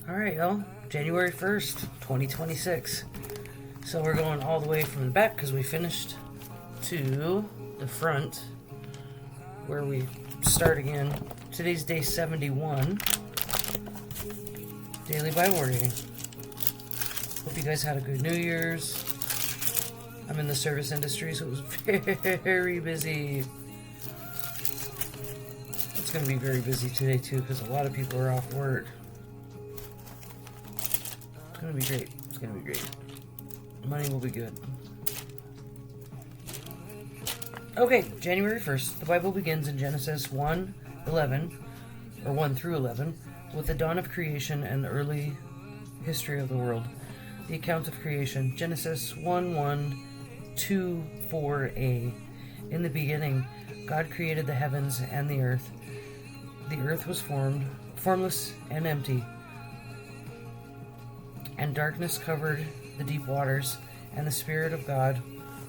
Alright, y'all. January 1st, 2026. So we're going all the way from the back because we finished to the front where we start again. Today's day 71. Daily Bible reading. Hope you guys had a good New Year's. I'm in the service industry, so it was very busy. It's going to be very busy today, too, because a lot of people are off work. It's going to be great. It's going to be great. Money will be good. Okay, January 1st. The Bible begins in Genesis 1:11, or 1 through 11, with the dawn of creation and the early history of the world. The account of creation. Genesis 1:1, 2, 4a. In the beginning, God created the heavens and the earth. The earth was formless and empty, and darkness covered the deep waters, and the Spirit of God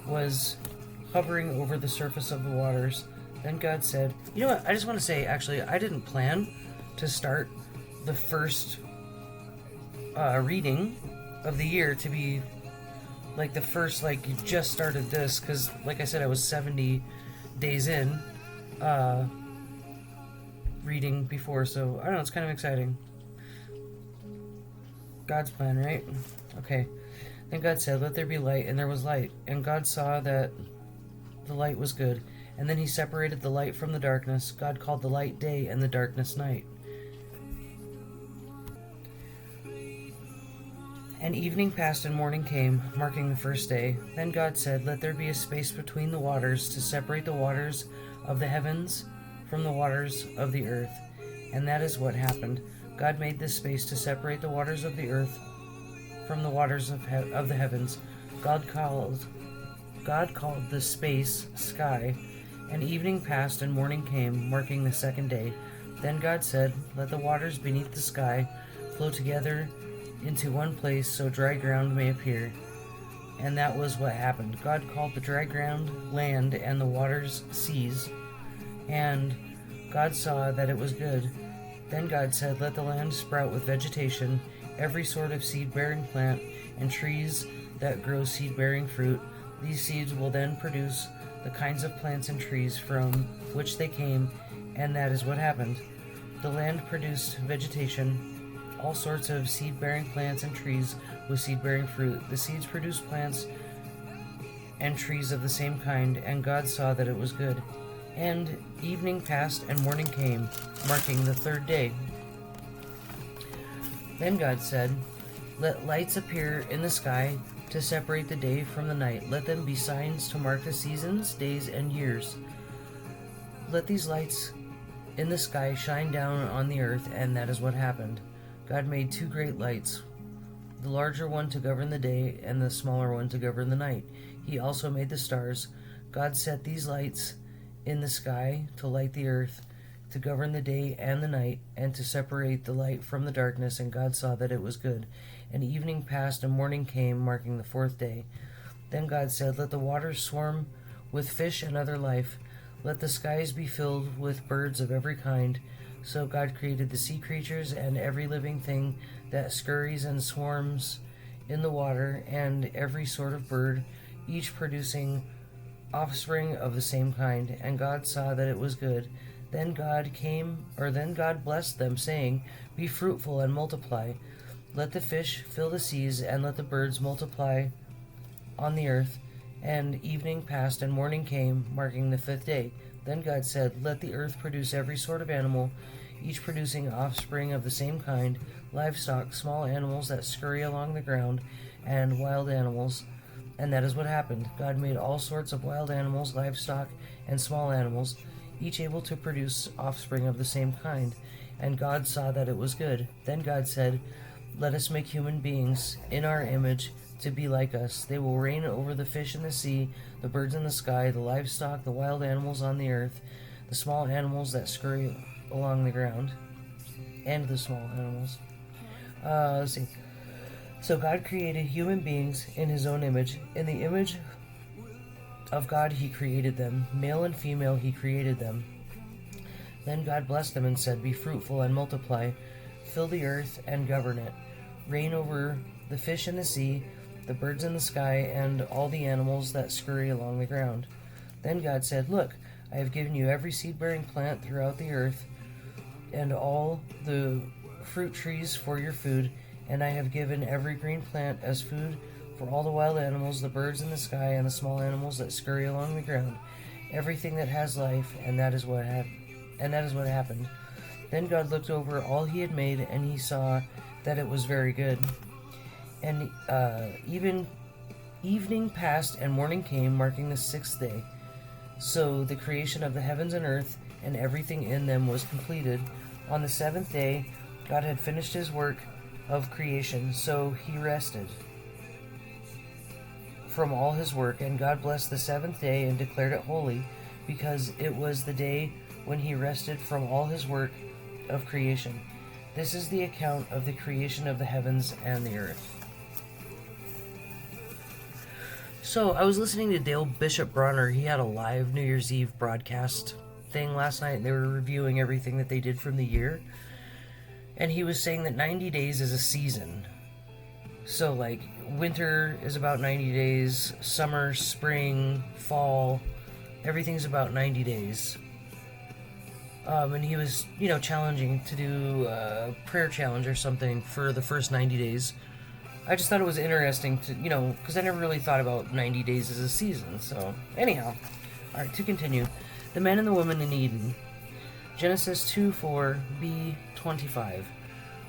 was hovering over the surface of the waters. Then God said, you know what, I just want to say, actually, I didn't plan to start the first reading of the year to be like the first, like, you just started this, because, like I said, I was 70 days in reading before, so, I don't know, it's kind of exciting. God's plan, right? Okay. Then God said, let there be light, and there was light. And God saw that the light was good. And then he separated the light from the darkness. God called the light day, and the darkness night. And evening passed and morning came, marking the first day. Then God said, let there be a space between the waters to separate the waters of the heavens from the waters of the earth. And that is what happened. God made this space to separate the waters of the earth from the waters of the heavens. God called the space sky. And evening passed and morning came, marking the second day. Then God said, let the waters beneath the sky flow together into one place so dry ground may appear. And that was what happened. God called the dry ground land and the waters seas. And God saw that it was good. Then God said, let the land sprout with vegetation, every sort of seed-bearing plant, and trees that grow seed-bearing fruit. These seeds will then produce the kinds of plants and trees from which they came, and that is what happened. The land produced vegetation, all sorts of seed-bearing plants and trees with seed-bearing fruit. The seeds produced plants and trees of the same kind, and God saw that it was good. And evening passed and morning came, marking the third day. Then God said, let lights appear in the sky to separate the day from the night. Let them be signs to mark the seasons, days, and years. Let these lights in the sky shine down on the earth, and that is what happened. God made two great lights, the larger one to govern the day, and the smaller one to govern the night. He also made the stars. God set these lights in the sky to light the earth, to govern the day and the night, and to separate the light from the darkness, and God saw that it was good. And evening passed and morning came, marking the fourth day. Then God said, let the waters swarm with fish and other life. Let the skies be filled with birds of every kind. So God created the sea creatures and every living thing that scurries and swarms in the water, and every sort of bird, each producing offspring of the same kind. And God saw that it was good. Then God blessed them, saying, be fruitful and multiply. Let the fish fill the seas, and let the birds multiply on the earth. And evening passed and morning came, marking the fifth day. Then God said, let the earth produce every sort of animal, each producing offspring of the same kind, livestock, small animals that scurry along the ground, and wild animals. And that is what happened. God made all sorts of wild animals, livestock, and small animals, each able to produce offspring of the same kind. And God saw that it was good. Then God said, let us make human beings in our image to be like us. They will reign over the fish in the sea, the birds in the sky, the livestock, the wild animals on the earth, the small animals that scurry along the ground, and the small animals. Let's see. So God created human beings in his own image. In the image of God he created them. Male and female he created them. Then God blessed them and said, be fruitful and multiply. fill the earth and govern it, reign over the fish in the sea, the birds in the sky, and all the animals that scurry along the ground. Then God said, Look, I have given you every seed-bearing plant throughout the earth, and all the fruit trees for your food, and I have given every green plant as food for all the wild animals, the birds in the sky, and the small animals that scurry along the ground, everything that has life, and that is what happened. Then God looked over all he had made, and he saw that it was very good. And even evening passed, and morning came, marking the sixth day. So the creation of the heavens and earth, and everything in them was completed. On the seventh day, God had finished his work of creation, so he rested from all his work. And God blessed the seventh day and declared it holy, because it was the day when he rested from all his work of creation. This is the account of the creation of the heavens and the earth. So, I was listening to Dale Bishop Bronner. He had a live New Year's Eve broadcast thing last night, and they were reviewing everything that they did from the year. And he was saying that 90 days is a season. So, like, winter is about 90 days, summer, spring, fall, everything's about 90 days. And he was, challenging to do a prayer challenge or something for the first 90 days. I just thought it was interesting to, because I never really thought about 90 days as a season. So, anyhow. Alright, to continue. The man and the woman in Eden. Genesis 2:4b-25.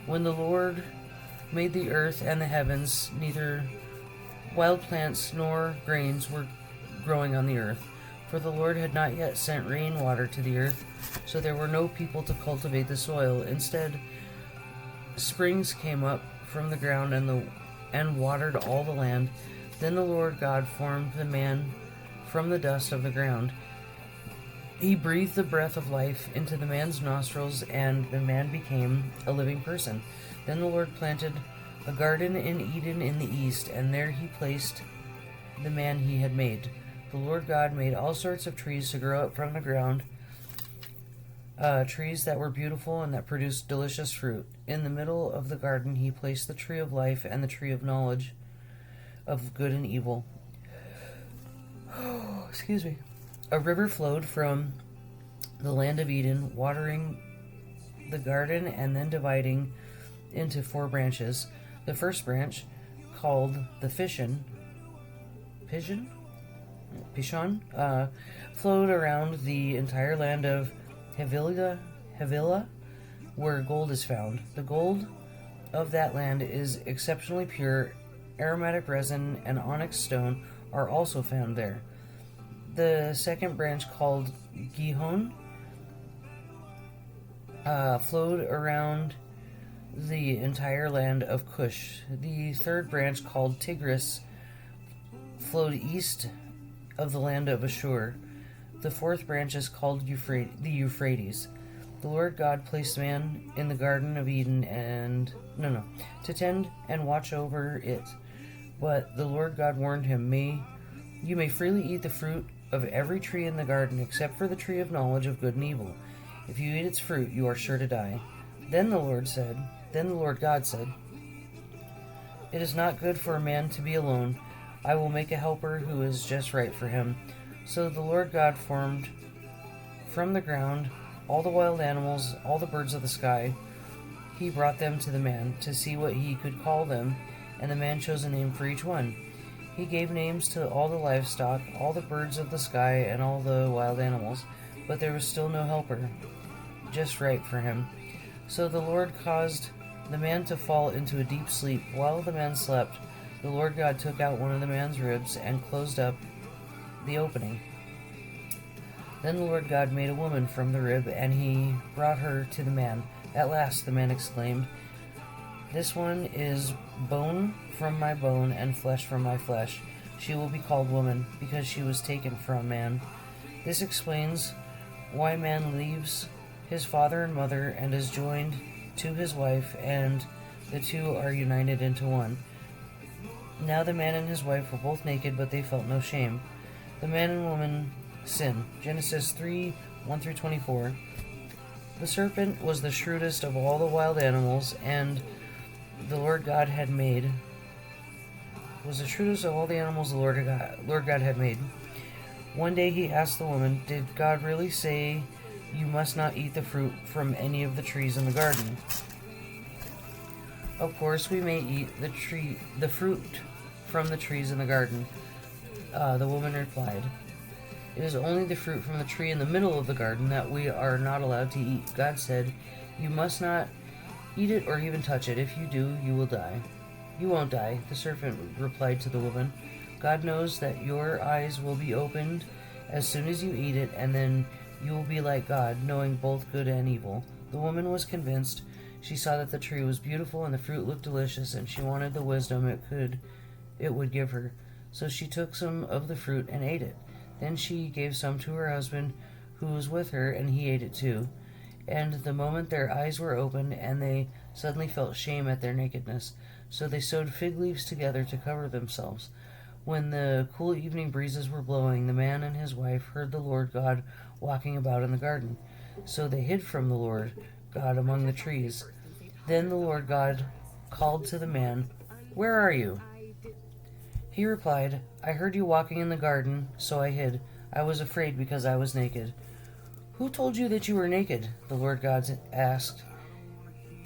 When the Lord made the earth and the heavens, neither wild plants nor grains were growing on the earth, for the Lord had not yet sent rain water to the earth, so there were no people to cultivate the soil. Instead, springs came up from the ground and watered all the land. Then the Lord God formed the man from the dust of the ground. He breathed the breath of life into the man's nostrils, and the man became a living person. Then the Lord planted a garden in Eden in the east, and there he placed the man he had made. The Lord God made all sorts of trees to grow up from the ground, trees that were beautiful and that produced delicious fruit. In the middle of the garden he placed the tree of life and the tree of knowledge of good and evil. Excuse me. A river flowed from the land of Eden, watering the garden and then dividing into 4 branches. The first branch, called the Pishon, flowed around the entire land of Havilah, where gold is found. The gold of that land is exceptionally pure. Aromatic resin and onyx stone are also found there. The second branch, called Gihon, flowed around the entire land of Cush. The third branch, called Tigris, flowed east of the land of Ashur. The fourth branch is called the Euphrates. The Lord God placed man in the Garden of Eden to tend and watch over it. But the Lord God warned him, You may freely eat the fruit of every tree in the garden except for the tree of knowledge of good and evil. If you eat its fruit, you are sure to die. Then the Lord God said, It is not good for a man to be alone. I will make a helper who is just right for him. So the Lord God formed from the ground all the wild animals, all the birds of the sky. He brought them to the man to see what he could call them, and the man chose a name for each one. He gave names to all the livestock, all the birds of the sky, and all the wild animals, but there was still no helper just right for him. So the Lord caused the man to fall into a deep sleep. While the man slept, the Lord God took out one of the man's ribs and closed up the opening. Then the Lord God made a woman from the rib, and he brought her to the man. At last, the man exclaimed, This one is bone from my bone and flesh from my flesh. She will be called woman, because she was taken from man. This explains why man leaves his father and mother and is joined to his wife, and the two are united into one. Now the man and his wife were both naked, but they felt no shame. The man and woman sin. Genesis 3:1-24. The serpent was the shrewdest of all the wild animals, and the Lord God had made. Was the shrewdest of all the animals the Lord God had made. One day he asked the woman, "Did God really say you must not eat the fruit from any of the trees in the garden?" "Of course we may eat the fruit from the trees in the garden," the woman replied. "It is only the fruit from the tree in the middle of the garden that we are not allowed to eat. God said, you must not eat it or even touch it. If you do, you will die." "You won't die," the serpent replied to the woman. "God knows that your eyes will be opened as soon as you eat it, and then you will be like God, knowing both good and evil." The woman was convinced. She saw that the tree was beautiful and the fruit looked delicious, and she wanted the wisdom it would give her. So she took some of the fruit and ate it. Then she gave some to her husband who was with her, and he ate it too. And the moment their eyes were opened, and they suddenly felt shame at their nakedness. So they sewed fig leaves together to cover themselves. When the cool evening breezes were blowing, the man and his wife heard the Lord God walking about in the garden. So they hid from the Lord God among the trees. Then the Lord God called to the man, "Where are you?" He replied, "I heard you walking in the garden, so I hid. I was afraid because I was naked." "Who told you that you were naked?" the Lord God asked.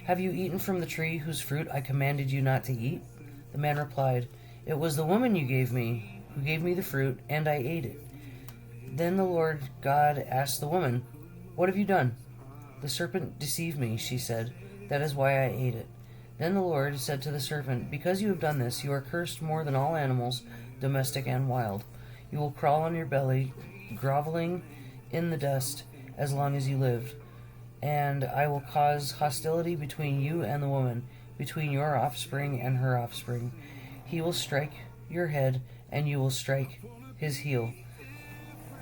"Have you eaten from the tree whose fruit I commanded you not to eat?" The man replied, "It was the woman you gave me, who gave me the fruit, and I ate it." Then the Lord God asked the woman, "What have you done?" "The serpent deceived me," she said. "That is why I ate it." Then the Lord said to the serpent, "Because you have done this, you are cursed more than all animals, domestic and wild. You will crawl on your belly, groveling in the dust, as long as you live. And I will cause hostility between you and the woman, between your offspring and her offspring. He will strike your head, and you will strike his heel."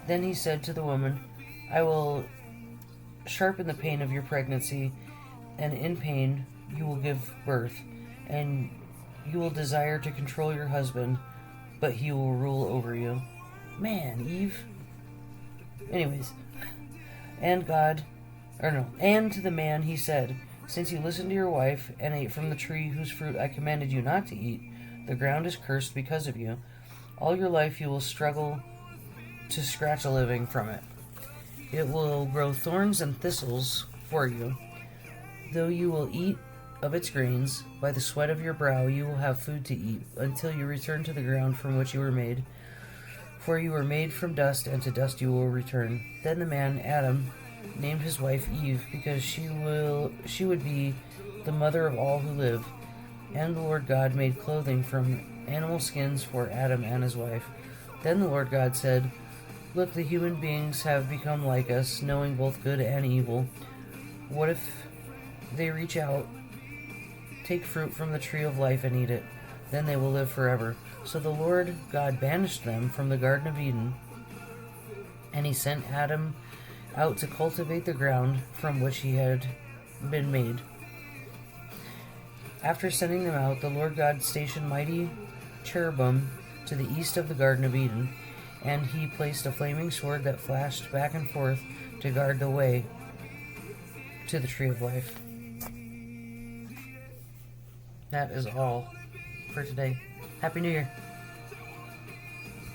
Then he said to the woman, "I will sharpen the pain of your pregnancy, and in pain you will give birth, and you will desire to control your husband, but he will rule over you." Man, Eve. Anyways, and to the man he said, "Since you listened to your wife and ate from the tree whose fruit I commanded you not to eat, the ground is cursed because of you. All your life you will struggle to scratch a living from it. It will grow thorns and thistles for you. Though you will eat of its grains, by the sweat of your brow you will have food to eat, until you return to the ground from which you were made. For you were made from dust, and to dust you will return." Then the man, Adam, named his wife Eve, because she would be the mother of all who live. And the Lord God made clothing from animal skins for Adam and his wife. Then the Lord God said, "Look, the human beings have become like us, knowing both good and evil. What if they reach out, take fruit from the tree of life and eat it? Then they will live forever." So the Lord God banished them from the Garden of Eden, and he sent Adam out to cultivate the ground from which he had been made. After sending them out, the Lord God stationed mighty cherubim to the east of the Garden of Eden, and he placed a flaming sword that flashed back and forth to guard the way to the tree of life. That is all for today. Happy New Year.